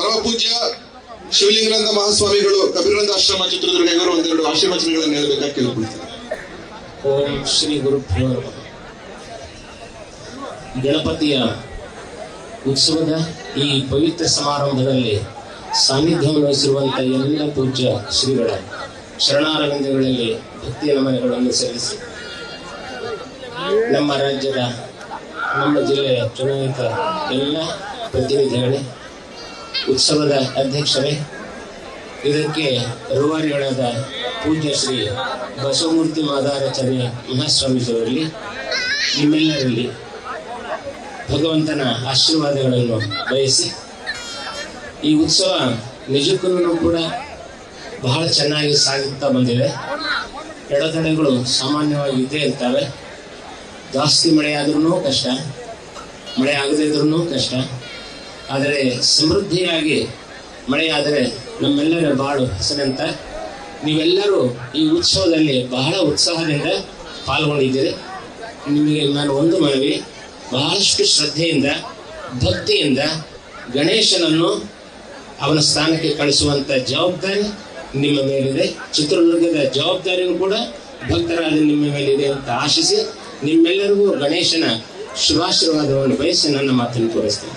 ಪರಮ ಪೂಜ್ಯ ಶಿವಲಿಂಗಾನಂದ ಮಹಾಸ್ವಾಮಿಗಳು ಕಬೀರಾನಂದ ಆಶ್ರಮ ಚಿತ್ರದುರ್ಗ ಇವರು ಒಂದೆರಡು ಆಶೀರ್ವಚನಗಳನ್ನು ಹೇಳಬೇಕಾಗಿ ಕೇಳಿಕೊಳ್ತಾರೆ. ಓಂ ಶ್ರೀ ಗುರುಭ್ಯೋ ನಮಃ. ಗಣಪತಿಯ ಉತ್ಸವದ ಈ ಪವಿತ್ರ ಸಮಾರಂಭದಲ್ಲಿ ಸಾನ್ನಿಧ್ಯವನ್ನು ವಹಿಸಿರುವಂತಹ ಎಲ್ಲ ಪೂಜ್ಯ ಶ್ರೀಗಳ ಶರಣಾರವಿಂದಗಳಲ್ಲಿ ಭಕ್ತಿಯ ನಮನಗಳನ್ನು ಸಲ್ಲಿಸಿ ನಮ್ಮ ರಾಜ್ಯದ ನಮ್ಮ ಜಿಲ್ಲೆಯ ಚುನಾಯಿತ ಎಲ್ಲ ಪ್ರತಿನಿಧಿಗಳೇ, ಉತ್ಸವದ ಅಧ್ಯಕ್ಷರೇ, ಇದಕ್ಕೆ ರೂವಾರಿಗಳಾದ ಪೂಜ್ಯ ಶ್ರೀ ಬಸವಮೂರ್ತಿ ಮಾದಾರಾಚಾರ್ಯ ಮಹಾಸ್ವಾಮೀಜಿಯವರಲ್ಲಿ, ನಿಮ್ಮೆಲ್ಲರಲ್ಲಿ ಭಗವಂತನ ಆಶೀರ್ವಾದಗಳನ್ನು ಬಯಸಿ ಈ ಉತ್ಸವ ನಿಜಕ್ಕೂ ಕೂಡ ಬಹಳ ಚೆನ್ನಾಗಿ ಸಾಗುತ್ತಾ ಬಂದಿದೆ. ಎಡತಡೆಗಳು ಸಾಮಾನ್ಯವಾಗಿ ಇದ್ದೇ ಇರ್ತವೆ. ಜಾಸ್ತಿ ಮಳೆ ಆದ್ರೂ ಕಷ್ಟ, ಮಳೆ ಆಗದೇ ಇದ್ರೂ ಕಷ್ಟ. ಆದರೆ ಸಮೃದ್ಧಿಯಾಗಿ ಮಳೆಯಾದರೆ ನಮ್ಮೆಲ್ಲರ ಬಾಳು ಹೆಸರಂತ. ನೀವೆಲ್ಲರೂ ಈ ಉತ್ಸವದಲ್ಲಿ ಬಹಳ ಉತ್ಸಾಹದಿಂದ ಪಾಲ್ಗೊಂಡಿದ್ದೀರಿ. ನಿಮಗೆ ನಾನು ಒಂದು ಮನವಿ, ಬಹಳಷ್ಟು ಶ್ರದ್ಧೆಯಿಂದ ಭಕ್ತಿಯಿಂದ ಗಣೇಶನನ್ನು ಅವನ ಸ್ಥಾನಕ್ಕೆ ಕಳಿಸುವಂಥ ಜವಾಬ್ದಾರಿ ನಿಮ್ಮ ಮೇಲಿದೆ. ಚಿತ್ರದುರ್ಗದ ಜವಾಬ್ದಾರಿಯೂ ಕೂಡ ಭಕ್ತರಾದ ನಿಮ್ಮ ಮೇಲಿದೆ ಅಂತ ಆಶಿಸಿ ನಿಮ್ಮೆಲ್ಲರಿಗೂ ಗಣೇಶನ ಶುಭಾಶೀರ್ವಾದವನ್ನು ಬಯಸಿ ನನ್ನ ಮಾತನ್ನು ತೋರಿಸ್ತೇನೆ.